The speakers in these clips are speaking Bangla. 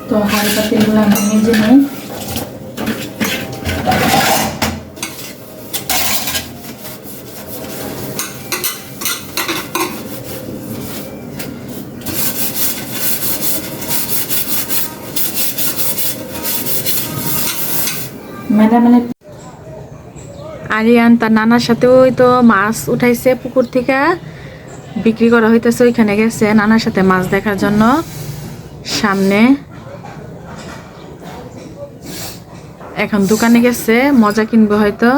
তো হাঁড়ি পাতিলগুলো আমি মেজে নিই। আরিয়ান তার নানার সাথে ওই তো মাছ উঠাইছে পুকুর থেকে, বিক্রি করা হইতেছে, ওইখানে গেছে নানার সাথে মাছ দেখার জন্য। সামনে এখন দোকানে গেছে, মজা কিনবো হয়তো।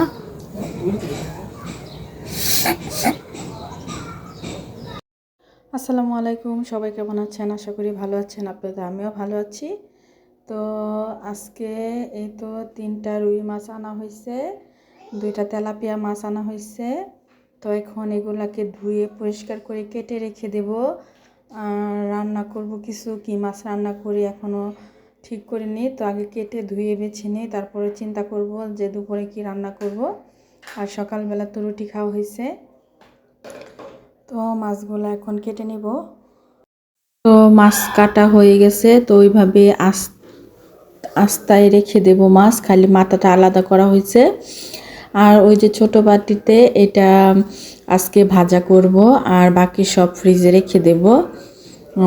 আসসালামু আলাইকুম, সবাই কেমন আছেন? আশা করি ভালো আছেন আপনাদের, আমিও ভালো আছি। তো আজকে এই তো 3টা রুই মাছ আনা হয়েছে, 2টা তেলাপিয়া মাছ আনা হয়েছে। তো এখন এগুলাকে ধুয়ে পরিষ্কার করে কেটে রেখে দেব। রান্না করব কিছু, কি মাছ রান্না করি এখনও ঠিক করিনি। তো আগে কেটে ধুয়ে বেছে নিই, তারপরে চিন্তা করব যে দুপুরে কি রান্না করব। আর সকালবেলা তো রুটি খাওয়া হয়েছে। তো মাছগুলো এখন কেটে নিব। তো মাছ কাটা হয়ে গেছে, তো ওইভাবে আস্তায় রেখে দেব মাছ, খালি মাথাটা আলাদা করা হয়েছে। আর ওই যে ছোট বাটিতে এটা আজকে ভাজা করব, আর বাকি সব ফ্রিজে রেখে দেব,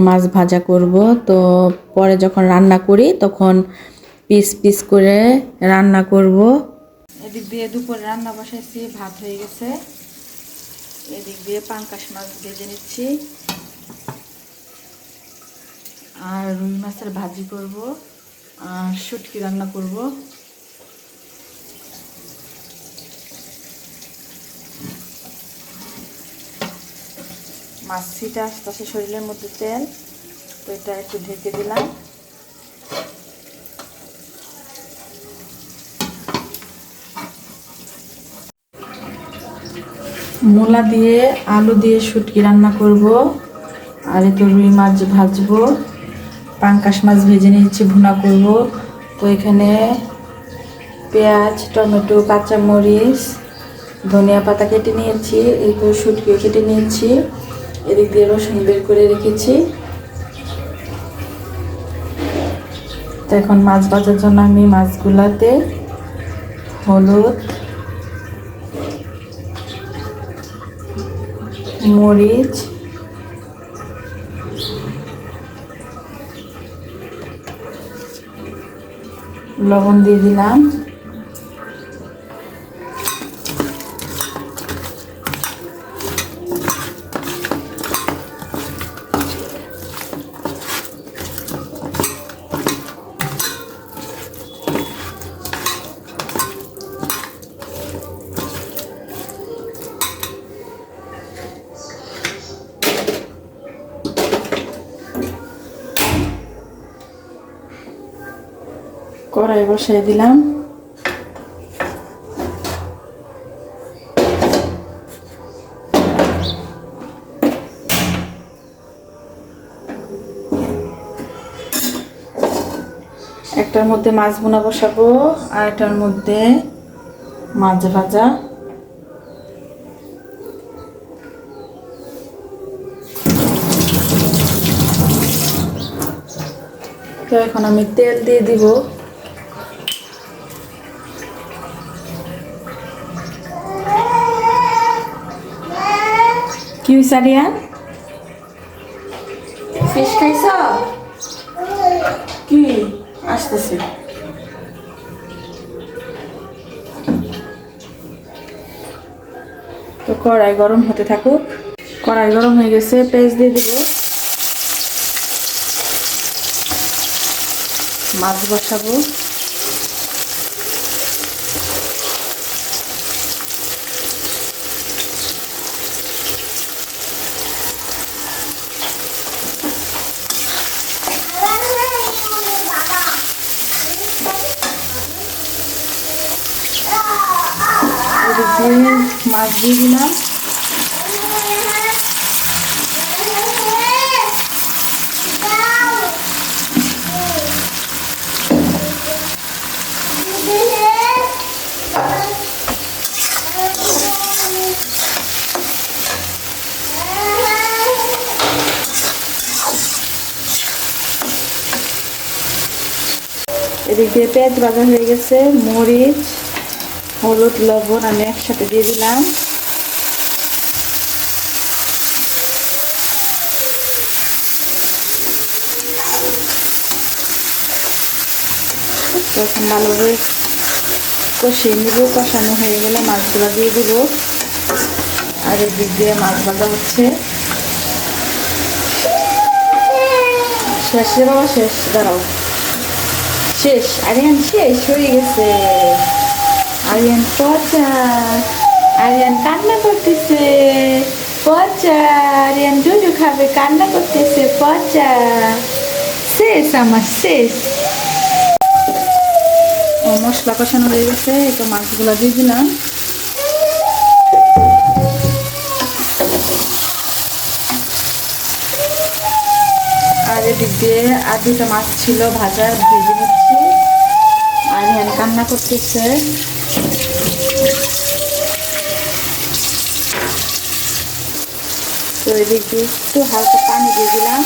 মাছ ভাজা করব। তো পরে যখন রান্না করি তখন পিস পিস করে রান্না করব। এদিক দিয়ে দুপুরে রান্না বসাইছি, ভাত হয়ে গেছে। এদিক দিয়ে পাঙ্কাশ মাছ ভেজে নিচ্ছি, আর রুই মাছের ভাজি করব, আর শুটকি রান্না করব। মাছটা আস্তে শরীরের মধ্যে তেল, তো এটা একটু ঢেকে দিলাম। মূলা দিয়ে আলু দিয়ে শুটকি রান্না করব, আর একটু রুই মাছ ভাজবো, পাঙ্কাশ মাছ ভেজে নিচ্ছি, ভুনা করব। তো এখানে পেঁয়াজ, টমেটো, কাঁচামরিচ, ধনিয়া পাতা কেটে নিয়েছি, এরপর শুটকিও কেটে নিয়েছি, এদিক দিয়ে রসুন বের করে রেখেছি। তো এখন মাছ ভাজার জন্য আমি মাছগুলাতে হলুদ, মরিচ, লবণ দিয়ে দিলাম। কড়াই বসাই দিলাম। একটার মধ্যে মাছ ভুনা বসাবো, আর একটার মধ্যে মাছ ভাজা। তো এখন আমি তেল দিয়ে দিব। কি সারিয়া ফিশ খাইছ? কি আসতেছে? তো কড়াই গরম হতে থাকুক। কড়াই গরম হয়ে গেছে, পেঁয়াজ দিয়ে দিব, মাছ বসাবো। মাছ দিয়ে দিলাম। এদিক দিয়ে পেঁয়াজ ভাজা হয়ে গেছে, মরিচ, হলুদ, লবণ আমি একসাথে দিয়ে দিলাম। এখন ভালোভাবে কষিয়ে নিব। কষানো হয়ে গেলে মাছগুলো দিয়ে দিব। আর এদিক দিয়ে মাছ ভাজা হচ্ছে। শেষ রে বাবা, শেষ, দাঁড়াও, শেষ। আরিয়ান শেষ হয়ে গেছে। আরিয়ান পচা, আরিয়ান কান্না করতেছে, পচা, আরিয়ান দুধু খাবে, কান্না করতেছে, পচা। শেষ আমার, শেষ। মশলা কষানো হয়ে গেছে, তো মাছগুলো দিয়ে দিলাম। আর এদিক দিয়ে আর দুটো মাছ ছিল ভাজা, ভেজে নিচ্ছি। আর হ্যান কান্না করতেছে। তো এদিক দিয়ে একটু হালকা পানি দিয়ে দিলাম।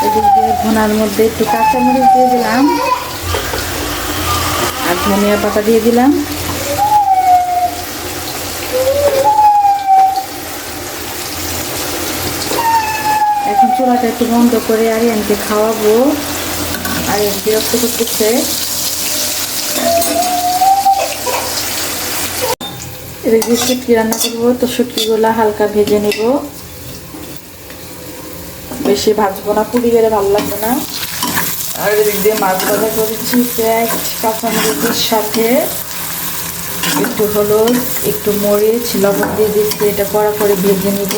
এদিক দিয়ে ভুনার মধ্যে একটু কাঁচামরিচ দিয়ে দিলাম আর ধনিয়া পাতা দিয়ে দিলাম। এখন চুলাটা একটু বন্ধ করে আরিয়ানকে খাওয়াবো। আরিয়ান বিরক্ত করতেছে। এদিক দিয়ে শুটকি রান্না করবো, তো শুটকিগুলো হালকা ভেজে নিব। বেশি ভাজবো না, পুড়ি গেলে ভালো লাগবে না। আর এদিক দিয়ে মাছ ভাজা করেছি পেঁয়াজ কাঁচামরিচের সাথে, একটু হলুদ, একটু মরিচ, লবণ দিয়ে দিচ্ছি। এটা কড়া করে ভেজে নিব।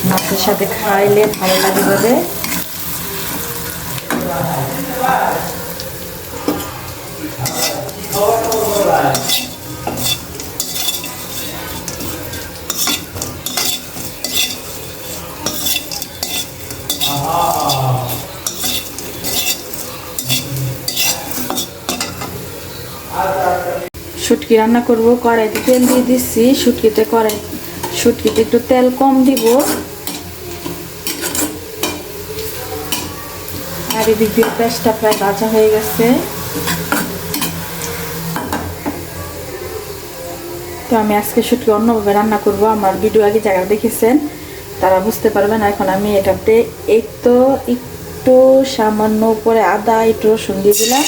মাছের সাথে খাইলে ভালো লাগে বলে। শুটকি রান্না করব, কড়াইতে তেল দিয়ে দিচ্ছি। শুটকিতে একটু তেল কম দিব। আর এদিক দিয়ে পেঁয়াজটা প্রায় ভাজা হয়ে গেছে। তো আমি আজকে শুটকি অন্যভাবে রান্না করব। আমার ভিডিও আগে যারা দেখেছেন তারা বুঝতে পারবেন। এখন আমি এটাতে একটু সামান্য উপরে আদা, একটু রসুন দিয়ে দিলাম।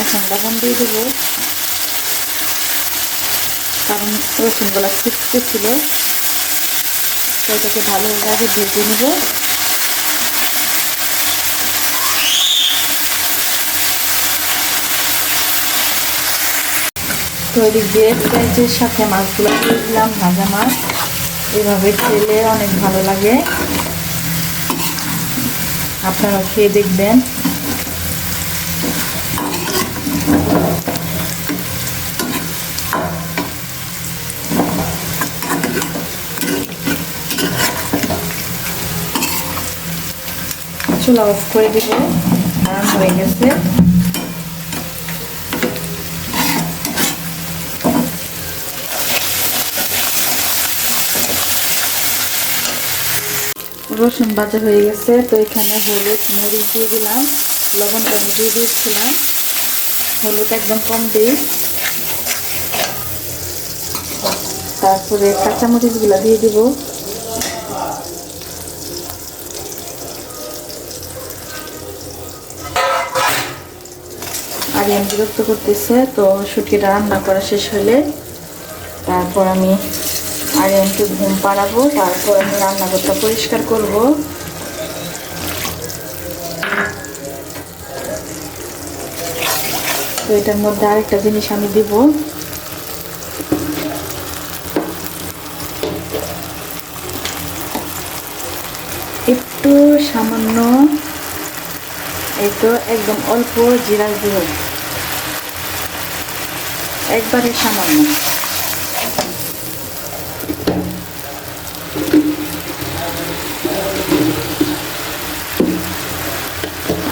এখন লবণ দিয়ে দেবো, কারণ রসুনগুলা ফুটতে ছিল। তো এটাকে ভালোভাবে ভেজে নেব। তো এদিক দিয়ে পেঁয়াজের সাথে মাছগুলো দিয়ে দিলাম, ভাজা মাছ। এভাবে খেলে অনেক ভালো লাগে, আপনারা খেয়ে দেখবেন। চুলা অফ করে দেবো, আরাম হয়ে গেছে। রসুন ভাজা হয়ে গেছে। তো এখানে হলুদ, মরিচ দিয়ে দিলাম, লবণটা দিয়ে দিয়েছিলাম। হলুদ একদম কম দিই। তারপরে কাঁচামরিচগুলো দিয়ে দিব। আরিয়ান বিরক্ত করতেছে। তো শুটকিটা রান্না করা শেষ হলে তারপর আমি আরিয়ানকে ঘুম পাড়াবো। তারপর আমি রান্নাঘরটা পরিষ্কার করব। তো এটার মধ্যে আরেকটা জিনিস আমি দিব, একটু সামান্য, এই তো একদম অল্প জিরার গুঁড়ো, একবারে সামান্য।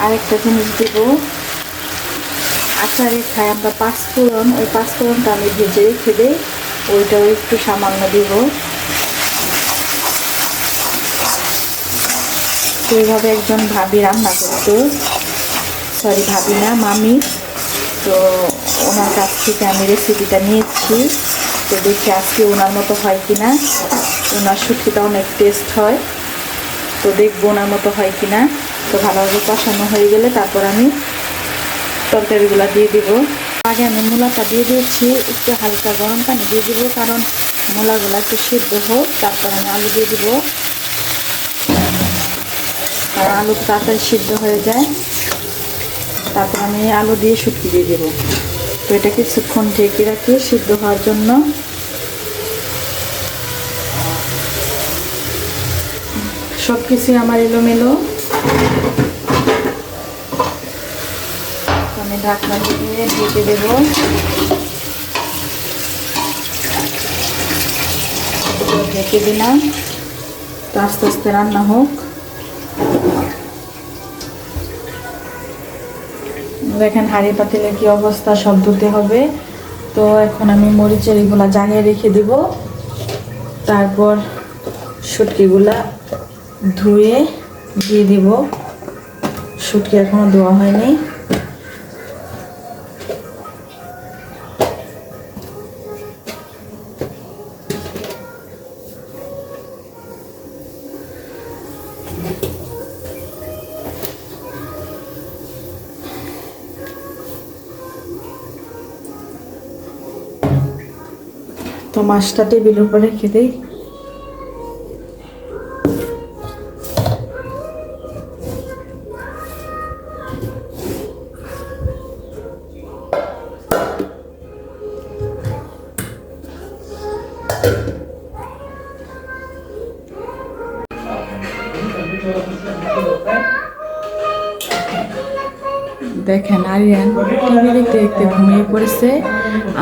আরেকটা জিনিস দেব, আচারে খাই আমরা পাঁচফোড়ন, ওই পাঁচফোড়নটা আমি ভেজে রেখে দিই, ওইটাও একটু সামান্য দেব। তো এইভাবে একজন ভাবি রান্না করতো, সরি ভাবি না, মামি। তো ওনার কাছ থেকে আমি রেসিপিটা নিয়েছি। তো দেখি আজকে ওনার মতো হয় কি না। ওনার শুটকিটা অনেক টেস্ট হয়, তো দেখবো ওনার মতো হয় কি না। তো ভালোভাবে কষানো হয়ে গেলে তারপর আমি তরকারিগুলো দিয়ে দিব। আগে আমি মূলাটা দিয়ে দিয়েছি, একটু হালকা গরম পানি দিয়ে দিব, কারণ মূলাগুলো একটু সিদ্ধ হোক। তারপর আমি আলু দিয়ে দিব, কারণ আলু তাড়াতাড়ি সিদ্ধ হয়ে যায়। তারপর আমি আলু দিয়ে শুটকি দিয়ে দেব। তো এটা কিছুক্ষণ ঢেকে রাখি সিদ্ধ হওয়ার জন্য। সব কিছুই আমার এলোমেলো। আমি ঢাকনা দিয়ে ঢেকে দেব। ঢেকে দিলাম, তো আস্তে আস্তে রান্না হোক। দেখেন হাঁড়ি পাতিলের কি অবস্থা, সব ধুতে হবে। তো এখন আমি মরিচের এগুলা জানিয়ে রেখে দিব। তারপর শুটকিগুলা ধুয়ে দিয়ে দিব। শুটকি এখনো ধোয়া হয়নি। তো মাছটা টেবিলের উপরে রেখে দিই। দেখেন আরিয়ান টিভি দেখতে দেখতে ঘুমিয়ে পড়েছে।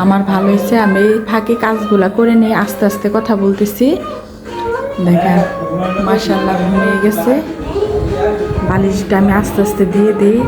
আমার ভালো হয়েছে, আমি এই ফাঁকে কাজগুলা করে নিয়ে আস্তে আস্তে কথা বলতেছি। দেখেন মাশাআল্লাহ ঘুমিয়ে গেছে। বালিশটা আমি আস্তে আস্তে দিয়ে দিই।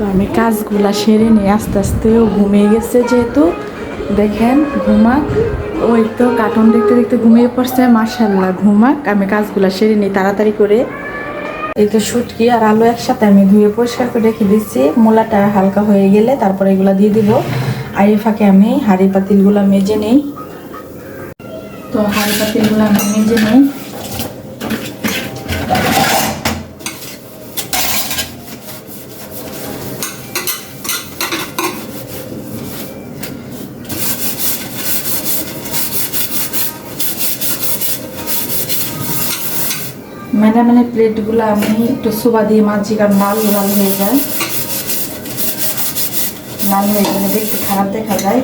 তো আমি কাজগুলা সেরে নিয়ে আস্তে আস্তেও ঘুমিয়ে গেছে, যেহেতু দেখেন ঘুমাক। ওই তো কার্টুন দেখতে দেখতে ঘুমিয়ে পড়ছে। মাশাআল্লাহ ঘুমাক, আমি কাজগুলা সেরে নিই তাড়াতাড়ি করে। এই তো শুটকি আর আলু একসাথে আমি ধুয়ে পরিষ্কার করে রেখে দিচ্ছি। মূলাটা হালকা হয়ে গেলে তারপরে এগুলা দিয়ে দিব। আর এই ফাঁকে আমি হাঁড়ি পাতিলগুলো মেজে নিই। তো হাঁড়ি পাতিলগুলো আমি মেজে নিই। ম্যাডামের প্লেটগুলো আমি একটু সোবা দিয়ে মাজি, কারণ লাল লাল হয়ে যায়। লাল হয়ে গেলে দেখতে খারাপ দেখা যায়।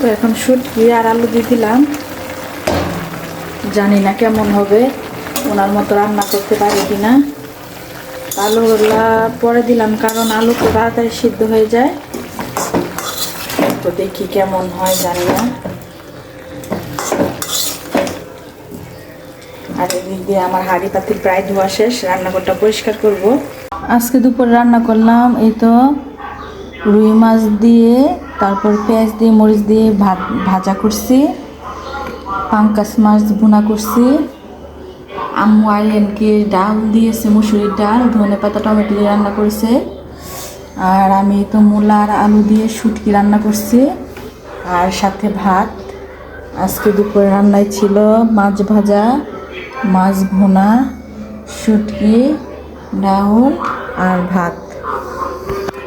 তো এখন শুটকি আর আলু দিয়ে দিলাম, জানি না কেমন হবে। ওনার মতো রান্না করতে পারি কিনা। আলুগুলা পরে দিলাম কারণ আলু তো তাড়াতাড়ি সিদ্ধ হয়ে যায়, তো দেখি কেমন হয় জানি না। আর এদিক দিয়ে আমার হাঁড়ি পাতিল প্রায় ধোয়া শেষ, রান্নাঘরটা পরিষ্কার করব। আজকে দুপুরে রান্না করলাম এই তো রুই মাছ দিয়ে, তারপর পেঁয়াজ দিয়ে মরিচ দিয়ে ভাজা করছি, পাঙ্কাশ মাছ ভুনা করছি। আম্মু আরিয়ানকে ডাল দিয়েছে, মুসুরির ডাল, ধনেপাতা টমেটো দিয়ে রান্না করেছে। আর আমি তো মূলা আর আলু দিয়ে শুটকি রান্না করছি, আর সাথে ভাত। আজকে দুপুরে রান্নায় ছিল মাছ ভাজা, মাছ ভুনা, শুটকি, ডাউল আর ভাত।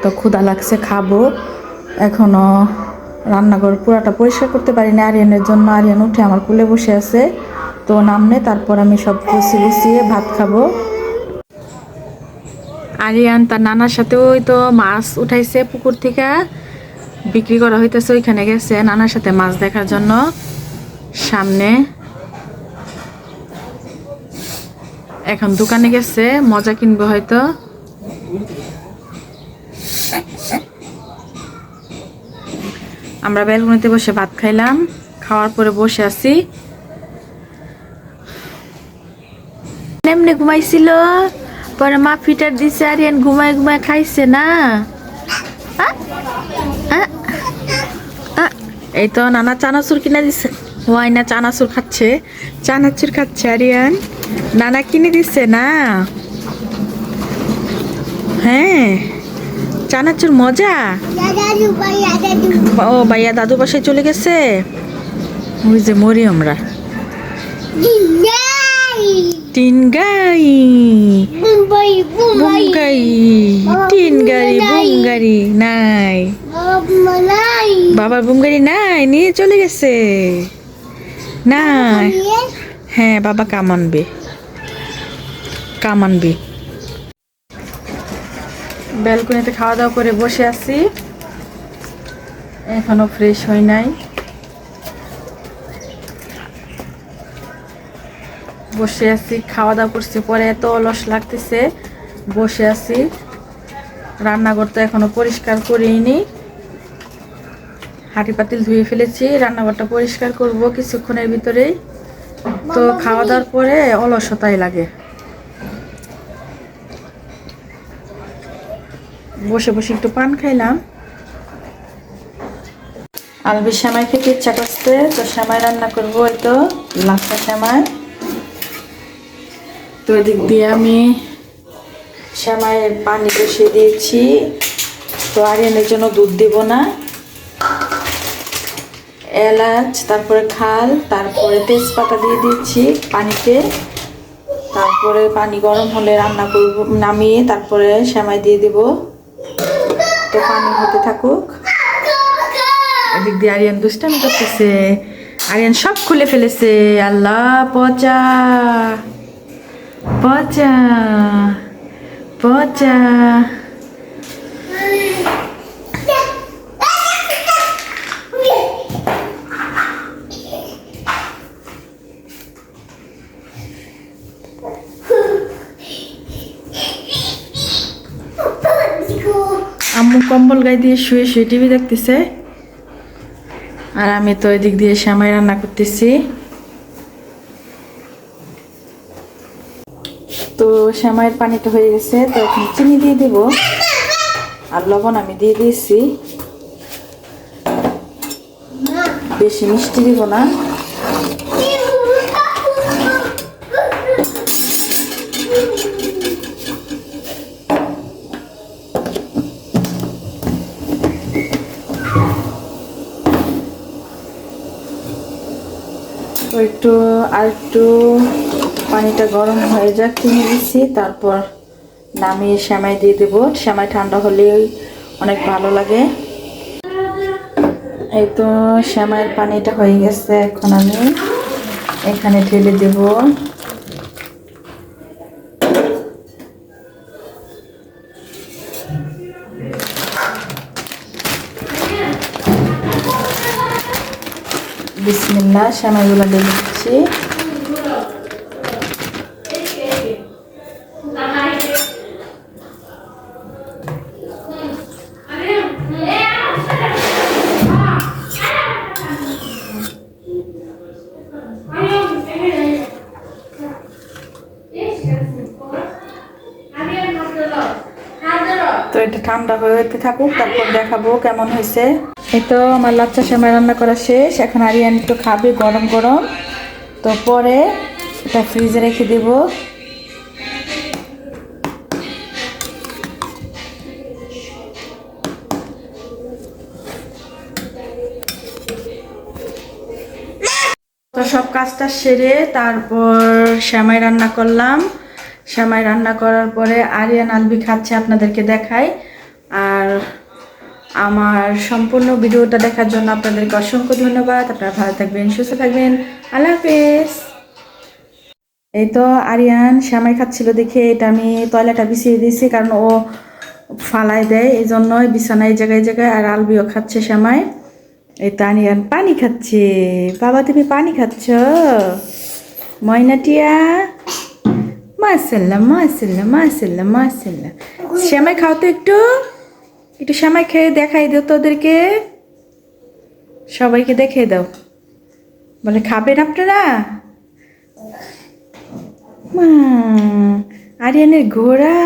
তো ক্ষুধা লাগছে, খাবো। এখনও রান্নাঘর পুরাটা পরিষ্কার করতে পারিনি আরিয়ানের জন্য। আরিয়ান উঠে আমার কোলে বসে আছে, তো নামনে তারপর আমি সব গুছিয়ে ভাত খাবো। আরিয়ান তার নানার সাথে ওই তো মাছ উঠাইছে পুকুর থেকে, বিক্রি করা হইতেছে, ওইখানে গেছে নানার সাথে মাছ দেখার জন্য। সামনে এখন দোকানে গেছে, মজা কিনবো হয়তো। আমরা ব্যালকনিতে বসে ভাত খাইলাম, খাওয়ার পরে বসে আছি। এমনি ঘুমাইছিল, পরে মা ফিটার দিছে, আরিয়ান ঘুমায় ঘুমায় খাইছে না। এই তো নানা চানাচুর কিনে দিছে, ওয়াই না চানাচুর খাচ্ছে, চানাচুর খাচ্ছে আরিয়ান, নানা কিনে দিচ্ছে না। হ্যাঁ চানাচুর মজা। ও ভাইয়া দাদু বাসায় চলে গেছে, ওই যে মরি আমরা। টিন গাড়ি বুমগাই, টিন গাড়ি বুমগাড়ি নাই, বাবার বুমগাড়ি নাই, নিয়ে চলে গেছে। নাই, হ্যাঁ বাবা কামানবে। ব্যালকনিতে খাওয়া দাওয়া করে বসে আছি, এখনো ফ্রেশ হই নাই। বসে আছি, খাওয়া দাওয়া করছি, পরে এত অলস লাগতেছে, বসে আছি। রান্নাঘর তো এখনো পরিষ্কার করিনি, হাঁড়ি পাতিল ধুয়ে ফেলেছি, রান্নাঘরটা পরিষ্কার করব কিছুক্ষণের ভিতরেই। তো খাওয়া দাওয়ার পরে অলসতাই লাগে, বসে বসে একটু পান খাইলাম। আলবি সেমাই খেতে ইচ্ছা করছে, তো সেমাই রান্না করবো, এই তো লাচ্ছা সেমাই। তো এদিক দিয়ে আমি সেমাইয়ের পানি বসিয়ে দিয়েছি, তো আরিয়ানের জন্য দুধ দিব না, এলাচ, তারপরে খাল, তারপরে তেজপাতা দিয়ে দিচ্ছি পানিতে। তারপরে পানি গরম হলে রান্না করব, নামিয়ে তারপরে সেমাই দিয়ে দিব। তো পানি হতে থাকুক। এদিক দিয়ে আরিয়ান দুষ্টামি করতেছে, আরিয়ান সব খুলে ফেলেছে। আল্লাহ, পচা পচা পচা। আম্মু কম্বল গায়ে দিয়ে শুয়ে শুয়ে টিভি দেখতেছে, আর আমি তো এদিক দিয়ে সেমাই রান্না করতেছি। তো সেমাইয়ের পানিটা হয়ে গেছে, তো এখন চিনি দিয়ে দেব, আর লবণ আমি দিয়ে দিয়েছি। বেশি মিষ্টি দিব না। তো একটু পানিটা গরম হয়ে যাক, চিনি দিচ্ছি, তারপর নামিয়ে সেমাই দিয়ে দেবো। সেমাই ঠান্ডা হলেই অনেক ভালো লাগে। এই তো সেমাইয়ের পানিটা হয়ে গেছে, এখন আমি এখানে ঢেলে দেব। বিসমিল্লাহ, সেমাইগুলো ঢেলে দিচ্ছি। হতে থাকুক, তারপর দেখাবো কেমন হয়েছে। এই তো আমার লাচ্চা সেমাই রান্না করা শেষ। এখন আরিয়ান একটু খাবে গরম গরম, তো পরে এটা ফ্রিজে রেখে দেব। তো সব কাজটা সেরে তারপর সেমাই রান্না করলাম। সেমাই রান্না করার পরে আরিয়ান আলবি খাচ্ছে, আপনাদেরকে দেখাই। আর আমার সম্পূর্ণ ভিডিওটা দেখার জন্য আপনাদেরকে অসংখ্য ধন্যবাদ। আপনারা ভালো থাকবেন, সুস্থ থাকবেন। আল্লাহ হাফেজ। এই তো আরিয়ান সেমাই খাচ্ছিল দেখে এটা আমি টয়লেটটা বিছিয়ে দিয়েছি, কারণ ও ফালাই দেয়, এই জন্যই বিছানায় জায়গায় জায়গায়। আর আলবিও খাচ্ছে সেমাই। এই তো আরিয়ান পানি খাচ্ছে। বাবা তুমি পানি খাচ্ছ? ময়নাটিয়া, মাশাল্লাহ মাশাল্লাহ মাশাল্লাহ মাশাল্লাহ। সেমাই খাও তো, একটু একটু সেমাই খেয়ে দেখাই দাও তোদেরকে, সবাইকে দেখে দাও। বলে খাবেন আপনারা? মা, আরিয়ানের ঘোড়া।